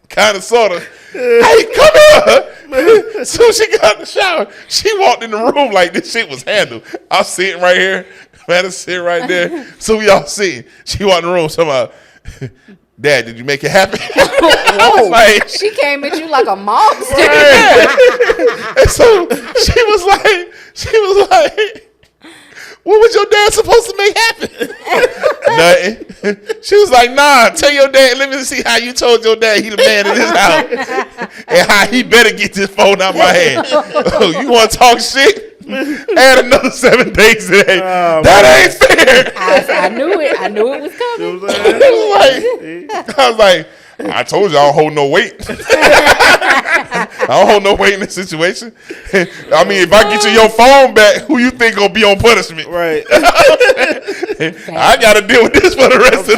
S1: kind of, sort of. Hey, come here. So she got in the shower. She walked in the room like this shit was handled. I was sitting right here. Man, sitting right there. So we all sitting. She walked in the room. Somebody, Dad, did you make it happen? I was like,
S3: she came at you like a monster.
S1: And so she was like, what was your dad supposed to make happen? Nothing. She was like, nah, tell your dad, let me see how you told your dad he the man in this house. And how he better get this phone out my hand. Oh, you want to talk shit? Add another 7 days today. That ain't fair.
S3: I knew it. I knew it was coming.
S1: I was like, I told you I don't hold no weight. I don't hold no weight in this situation. I mean, if I get you your phone back, who you think gonna be on punishment?
S2: Right.
S1: I got to deal with this for the rest of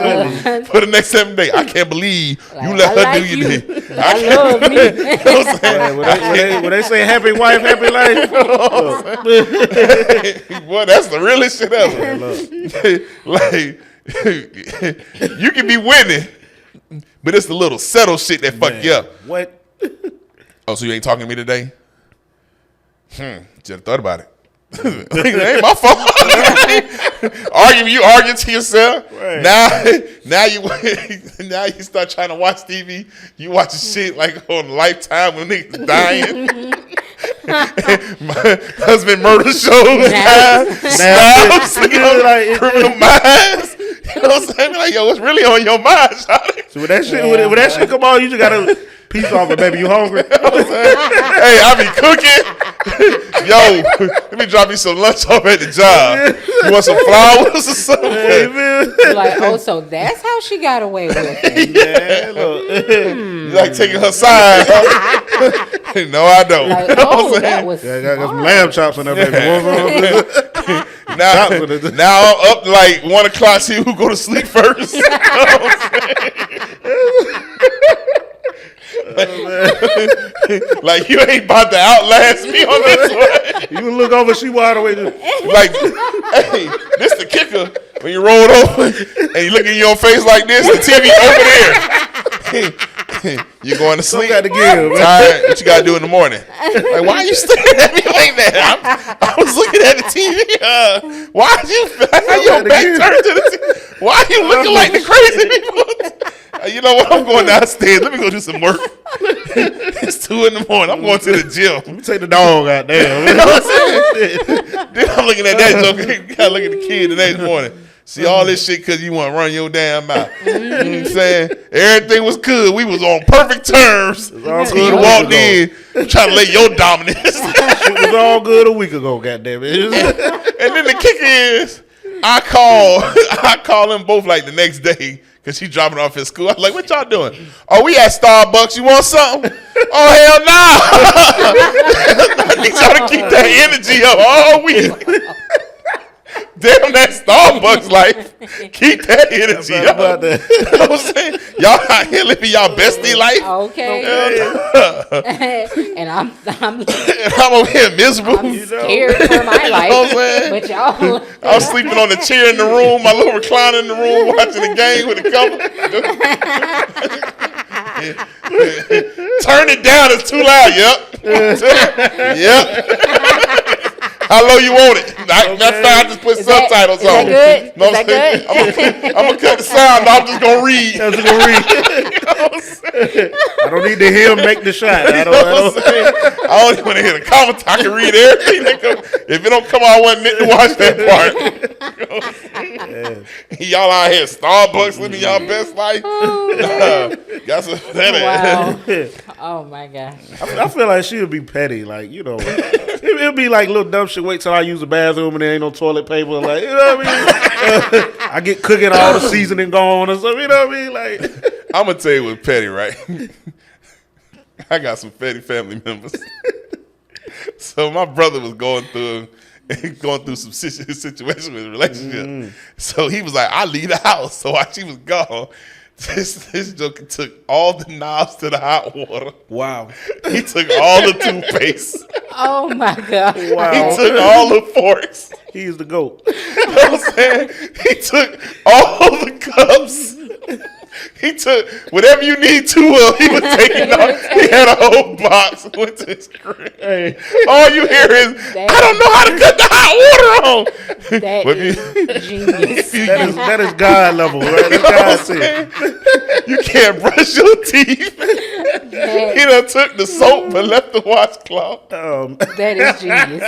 S1: for the next 7 days. I can't believe you let her do your day.
S3: I love me.
S2: When they say happy wife, happy life,
S1: Boy, that's the realest shit ever. Like, you can be winning, but it's the little settle shit that fuck you up.
S2: what?
S1: Oh, so you ain't talking to me today? Should have thought about it. It ain't my fault. You arguing to yourself.
S2: Right.
S1: Now you start trying to watch TV. You watching shit like on Lifetime when niggas dying. My husband murder shows. Snaps, like Criminal Minds. You know what I'm saying? Like, yo, what's really on your mind, shawty?
S2: So when that shit come on, you just gotta piece off it, baby. You hungry?
S1: Hey, I be cooking. Yo, let me drop you some lunch off at the job. You want some flowers or something?
S2: Hey, man.
S3: Like, oh, so that's how she got away with it.
S2: Yeah, look.
S1: You like taking her side? Huh? No, I don't.
S3: Like,
S1: You know what I'm
S3: oh,
S1: saying?
S3: that was
S2: I got some lamb chops in there, baby.
S1: Now I'm up like 1 o'clock. See who go to sleep first. You know what I'm saying? Like you ain't about to outlast me on this one.
S2: You look over, she wide awake.
S1: Like, hey, this the kicker. When you roll over and you look in your face like this, the TV over there. You going to sleep?
S2: Got to give, man.
S1: Tired. What you got to do in the morning? Like, why are you staring at me like that? I was looking at the TV. Why are you? How your back turned to the TV? Why are you looking like the crazy people? You know what? I'm going downstairs. Let me go do some work. It's 2 in the morning. I'm going to the gym.
S2: Let me take the dog out there.
S1: You know what I'm saying? Then I'm looking at that joke. Gotta look at the kid the next morning. See all this shit because you want to run your damn mouth. You know what I'm saying? Everything was good. We was on perfect terms.
S2: all
S1: Until
S2: good
S1: you
S2: a
S1: walked
S2: week
S1: in trying to lay your dominance.
S2: It was all good a week ago, goddamn it.
S1: And then the kicker is, I call them both like the next day because she dropping off at school. I was like, what y'all doing? Oh, we at Starbucks. You want something? Oh, hell no. I need y'all to keep that energy up all week. Damn that Starbucks life. Keep that energy up.
S2: About that.
S1: You know what I'm saying? Y'all out here living y'all bestie life.
S3: okay. And I'm
S1: I'm over here miserable.
S3: scared for my life.
S1: know what I'm saying?
S3: But y'all,
S1: I was sleeping on the chair in the room, my little recliner in the room, watching the game with the cover. Turn it down, it's too loud. Yep. How low you want it? That's fine. I just put subtitles
S3: is
S1: on.
S3: that good?
S1: Know
S3: Is
S1: what
S3: that
S1: I'm saying?
S3: good?
S1: I'm gonna cut the sound. I'm just gonna read.
S2: That's gonna read. I don't need to hear him make the shot. I
S1: I don't even want to hear the comments. I can read everything. If it don't come out, I wasn't meant to watch that part. Y'all out here Starbucks living y'all best life. Got some
S3: Wow. Oh my gosh.
S2: I feel like she would be petty, like, you know. It'll be like little dumb shit. Wait till I use the bathroom and there ain't no toilet paper. Like, you know what I mean? I get cooking, all the seasoning gone or something. You know what I mean? Like,
S1: I'm gonna tell you what's petty, right? I got some petty family members. So my brother was going through some situation with his relationship. So he was like, I leave the house. So while she was gone, this joker took all the knobs to the hot water.
S2: wow.
S1: He took all the toothpaste.
S3: Oh my God.
S2: Wow.
S1: He took all the forks.
S2: He's the GOAT.
S1: You know what I'm saying? He took all the cups. He took whatever you need two of. He was taking off. He had a whole box. Went to his crib.
S2: Hey.
S1: All you hear is, I don't know how to cut the hot water on.
S3: That
S1: But
S3: is genius.
S2: That is God level, right? That's God said.
S1: You can't brush your teeth. He done took the soap but left the washcloth.
S3: That is genius.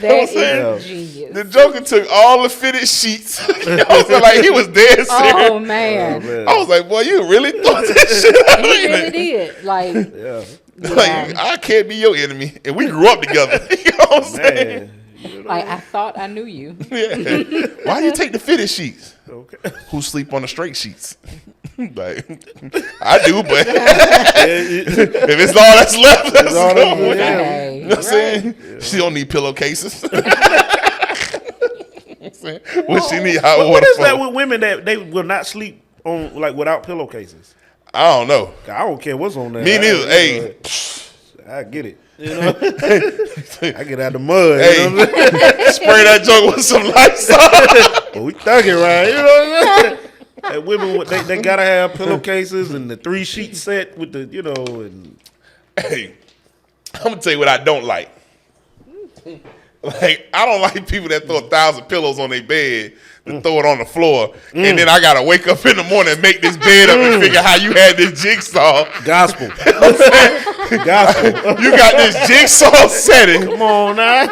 S3: That is genius.
S1: The Joker took all the fitted sheets. You know what I'm saying? Like he was dead serious.
S3: Oh man.
S1: I was like, boy, you really thought this shit out.
S3: He really did. Like,
S1: Like, I can't be your enemy. And we grew up together. You know what I'm saying?
S3: like I thought I knew you.
S1: Yeah. Why do you take the fitted sheets?
S2: Okay.
S1: Who sleep on the straight sheets? Like, I do, but if it's all that's left, that's
S2: all
S1: all.
S2: that's left.
S3: Hey,
S1: You know what I'm saying? She don't need pillowcases. saying? When she need hot
S2: What
S1: water
S2: is
S1: for?
S2: that with women that they will not sleep on like without pillowcases?
S1: I don't know.
S2: I don't care what's on there.
S1: Me neither. Hey,
S2: I get it. You know, I get out the mud.
S1: hey,
S2: You know what I'm saying?
S1: spray that joke with some lights on.
S2: Well, we thugging right. You know what I'm saying? And women, they gotta have pillowcases and the 3-sheet set with the, you know, and
S1: Hey, I'm gonna tell you what I don't like. Like, I don't like people that throw 1,000 pillows on their bed to throw it on the floor, and then I gotta wake up in the morning and make this bed up and figure how you had this jigsaw.
S2: gospel. Gospel.
S1: You got this jigsaw setting.
S2: Come on now.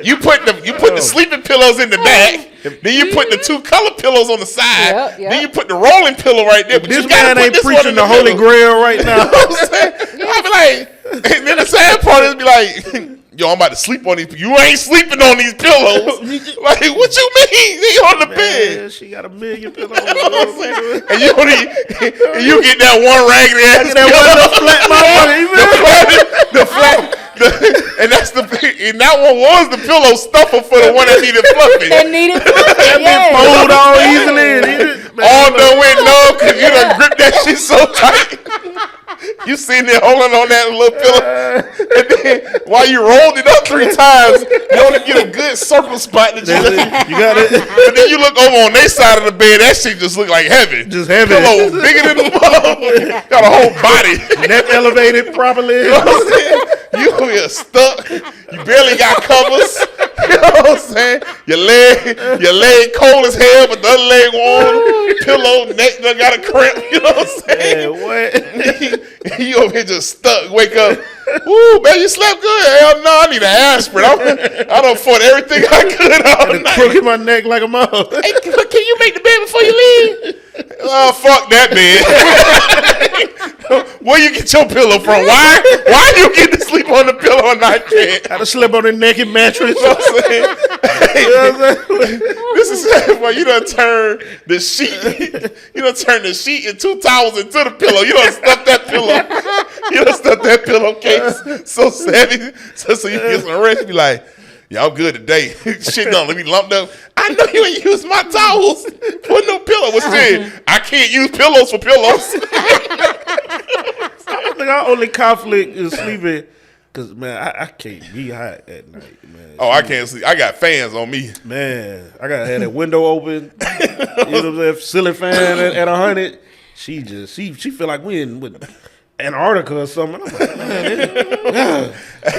S1: You put the sleeping pillows in the back. Then you put the 2 color pillows on the side.
S3: Yep.
S1: Then you put the rolling pillow right there. But
S2: This
S1: you gotta
S2: man
S1: put
S2: ain't
S1: this one
S2: preaching
S1: in
S2: the Holy
S1: middle.
S2: Grail right now.
S1: I be like, and then the sad part is be like, yo, I'm about to sleep on these. You ain't sleeping on these pillows. Like, what you mean? They on the bed.
S2: Man, she got 1,000,000 pillows.
S1: You know what I'm saying? And you only, and you get that one raggedy ass
S2: That one
S1: pillow.
S2: little flat motherfucker. You feel me?
S1: The flat. And that's the and that one was the pillow stuffer for the one that needed fluffing.
S3: That needed fluffing,
S2: That
S3: yes.
S2: been fold all easily.
S1: All done went numb because you done gripped that shit so tight. You sitting there holding on that little pillow. And then while you rolled it up 3 times, you only get a good circle spot that
S2: You got it.
S1: But then you look over on their side of the bed, that shit just look like heaven.
S2: Just heavy.
S1: Pillow bigger than the mother. Got a whole body.
S2: Neck elevated properly.
S1: You know what I'm saying? You here stuck. You barely got covers. You know what I'm saying? Your leg cold as hell, but the other leg warm. Pillow, neck done got a cramp. You know what I'm saying?
S2: Man, what?
S1: You over here just stuck. Wake up. Ooh, man, you slept good. Hell no, I need an aspirin. I done fought everything I could all night.
S2: Crooked my neck like a mother.
S1: Hey, can you make the bed before you leave? Oh, fuck that bed. Where you get your pillow from? Why you get to sleep on the pillow and I can't?
S2: Had to sleep on a naked mattress.
S1: You know what I'm saying? This is why you done turn the sheet. You done turn the sheet and 2 towels into the pillow. You done stuffed that pillow. You done stuffed that pillowcase so heavy, so you get some rest. You be like, yeah, I'm good today. Shit done let me lumped up. I know you ain't used my towels for no pillow. What's it? I can't use pillows for pillows.
S2: I think our only conflict is sleeping. Cause man, I can't be hot at night, man.
S1: Oh, I can't sleep. I got fans on me.
S2: Man, I gotta have that window open. You know what I'm saying? Ceiling fan at 100. She feel like we in with Antarctica or something. I'm like, man,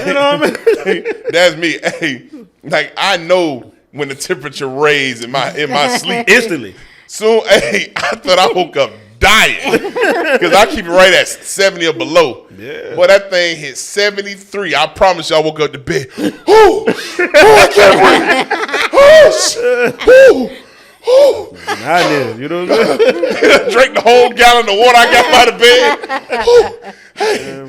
S2: you know what I mean?
S1: That's me. Hey, like I know when the temperature raised in my sleep.
S2: Instantly.
S1: Soon, hey, I thought I woke up dying because I keep it right at 70 or below.
S2: Yeah.
S1: Boy, that thing hit 73. I promise you, I woke up to bed. Ooh, I can't breathe.
S2: I did. You know what I'm saying?
S1: Drank the whole gallon of water I got by the bed. Ooh, hey,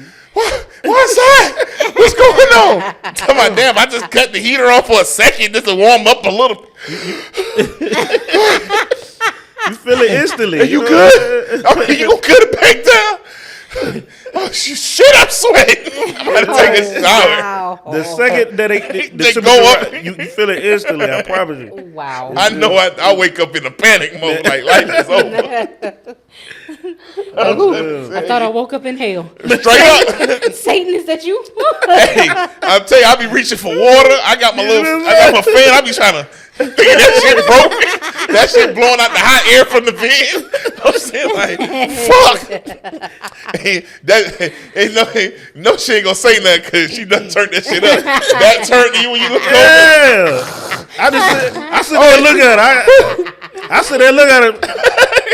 S1: what's that? What's going on? Tell my damn, I just cut the heater on for a second just to warm up a little.
S2: You feel it instantly.
S1: You
S2: know
S1: good? I mean, you gonna cut it back down? Oh shit! I'm sweating. I'm gonna take a shower.
S3: Wow.
S2: The second that they
S1: They go up.
S2: you feel it instantly. I promise you.
S3: Wow.
S1: I know I wake up in a panic mode, like life is over.
S3: I thought I woke up in hell.
S1: Straight up.
S3: Satan, is that you?
S1: Hey, I'll tell you, I be reaching for water. I got my fan. I be trying to thinking that shit broken. That shit blowing out the hot air from the vent. I'm saying like, fuck. Hey, that ain't no, she ain't gonna say nothing because she done turned that shit up. That turned to you when you look over.
S2: Yeah. I sit there and look at her. I sit there and look at her.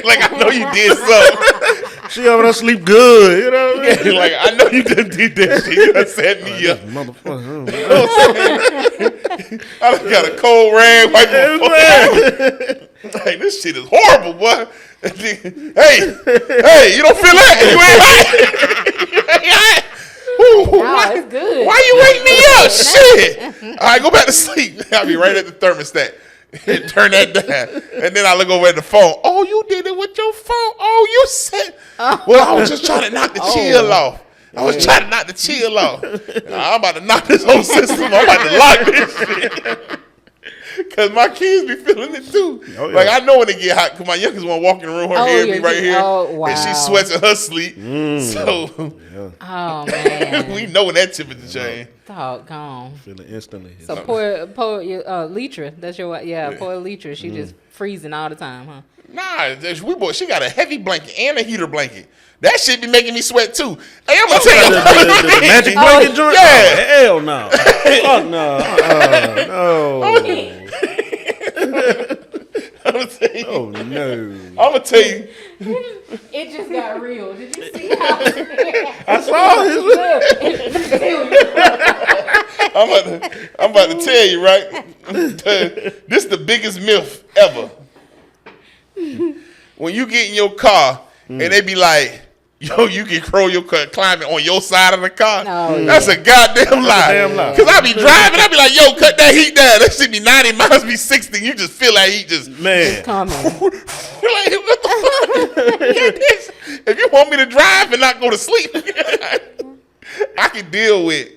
S1: Like I know you did something.
S2: She over there sleep good. You know what I mean?
S1: Like I know you done did that shit. You done set me up.
S2: Motherfucker.
S1: You know what I'm saying? I done got a cold rag wipe my foot. Like this shit is horrible, boy. Hey, you don't feel that? You ain't hot. You ain't hot. Ooh,
S3: Wow, it's good.
S1: Why you wake me up? Shit. All right, go back to sleep. I'll be right at the thermostat. Turn that down. And then I look over at the phone. Oh, you did it with your phone. Oh, you said. Well, I was just trying to knock the chill off. I was trying to knock the chill off. I'm about to knock this whole system. I'm about to lock this shit. Cause my kids be feeling it too.
S2: Oh, yeah.
S1: Like I know when they get hot. Cause my youngest one walk in the room, her hair be right here,
S3: wow.
S1: and she sweats in her sleep. So
S3: Oh man,
S1: we know when that temperature change.
S3: doggone.
S2: Feeling instantly.
S3: So poor Letra, that's your wife. Yeah, poor Letra. She just freezing all the time, huh?
S1: Nah, she got a heavy blanket and a heater blanket. That shit be making me sweat too. Hey, I'm gonna tell you.
S2: The magic blanket joint?
S1: Yeah.
S2: Oh, hell no. Fuck no. No.
S1: I'm gonna tell you.
S2: Oh no.
S1: I'm gonna tell you.
S3: It just got real. Did you see how?
S2: I saw his.
S1: I'm about to tell you, right? This the biggest myth ever. When you get in your car and they be like, yo, you can control your car, climb it on your side of the car.
S3: No,
S1: That's a goddamn lie.
S2: damn lie.
S1: Cause I be driving, I be like, yo, cut that heat down. That shit be 90 miles, be 60. You just feel like heat just.
S2: Man.
S3: Coming.
S1: You're like, what the fuck? If you want me to drive and not go to sleep, I can deal with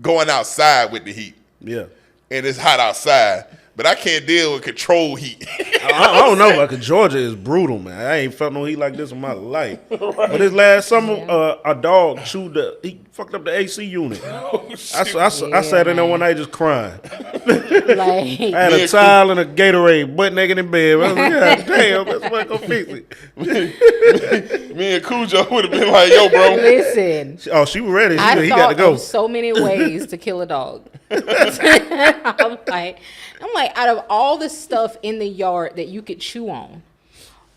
S1: going outside with the heat.
S2: Yeah.
S1: And it's hot outside. But I can't deal with control heat.
S2: I don't know, but Georgia is brutal, man. I ain't felt no heat like this in my life. But this last summer, a dog he fucked up the AC unit. I sat in there one night just crying.
S3: Like,
S2: I had a towel and a Gatorade, butt naked in bed. I was like, God damn, that's why I go fix it.
S1: Me and Cujo would have been like, yo, bro.
S3: listen.
S2: Oh, she was ready.
S3: I
S2: He
S3: thought
S2: got to go.
S3: of so many ways to kill a dog. I'm like, out of all the stuff in the yard that you could chew on,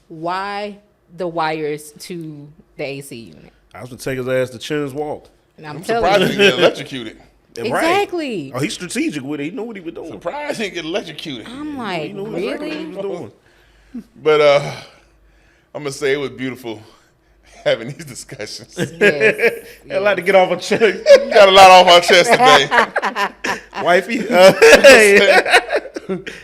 S3: why the wires to the AC unit?
S2: I was going to take his ass to Chin's Walk.
S3: And I'm
S1: Surprised
S3: telling
S1: he
S3: you,
S1: get electrocuted.
S2: Right.
S3: exactly.
S2: Oh, he's strategic with it. He knew what he was doing.
S1: Surprised he get electrocuted.
S3: I'm like,
S2: He knew exactly what he
S3: really?
S2: was doing.
S1: But I'm going to say it was beautiful having these discussions.
S3: Yes.
S2: I like to get off a chest.
S1: Got a lot off our chest today.
S2: Wifey.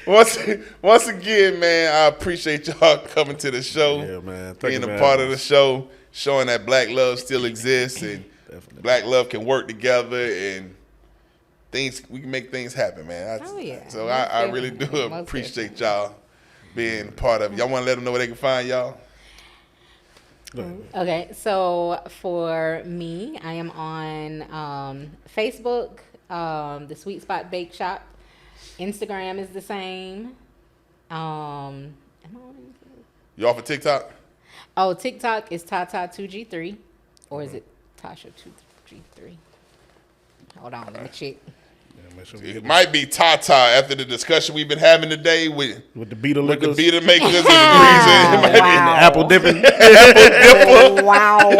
S1: Once again, man, I appreciate y'all coming to the show.
S2: Yeah, man. Thank
S1: Being
S2: you,
S1: a
S2: man.
S1: part of the show, showing that black love still exists and
S2: Definitely.
S1: black love can work together and we can make things happen, man.
S3: Oh, yeah.
S1: So
S3: Most
S1: I really do
S3: definitely. Most
S1: appreciate y'all being a part of it. Y'all want to let them know where they can find y'all?
S3: Okay, so for me, I am on Facebook, the Sweet Spot Bake Shop. Instagram is the same. Am I on
S1: You off of TikTok?
S3: Oh, TikTok is Tata2G3, or is it Tasha2G3? Hold on, let me check.
S2: Yeah, make sure we
S1: It
S2: get
S1: might be Tata after the discussion we've been having today with
S2: with the beater
S1: the
S2: liquors.
S1: beater makers and the greasers. It might be
S3: Wow.
S2: Apple dipping.
S3: Oh, wow.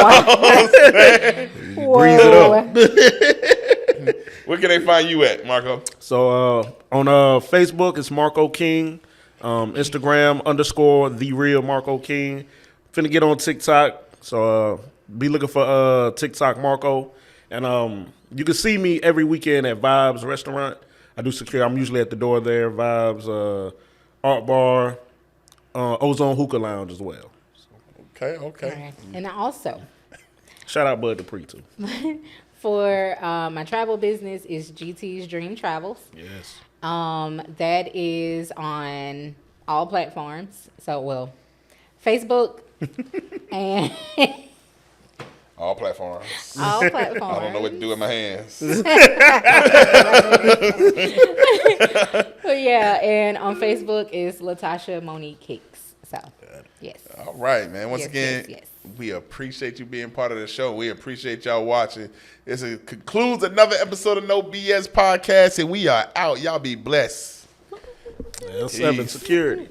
S2: Grease it up.
S1: Where can they find you at, Marco?
S2: So on Facebook, it's Marco King. Instagram _ the real Marco King. Finna get on TikTok, so be looking for TikTok Marco. And you can see me every weekend at Vibes Restaurant. I do security. I'm usually at the door there. Vibes Art Bar, Ozone Hookah Lounge as well.
S1: Okay.
S3: And also,
S2: Shout out Bud Dupree too.
S3: for my travel business is GT's Dream Travels.
S2: Yes.
S3: That is on all platforms. So, well, Facebook and
S1: All platforms.
S3: all platforms.
S1: I don't know what to do with my hands.
S3: But yeah, and on Facebook is Latasha Monique Cakes. So, yes.
S1: All right, man. Once
S3: Yes,
S1: again,
S3: yes, yes.
S1: we appreciate you being part of the show. We appreciate y'all watching. This concludes another episode of No BS Podcast, and we are out. Y'all be blessed.
S2: L7
S1: Peace.
S2: Security.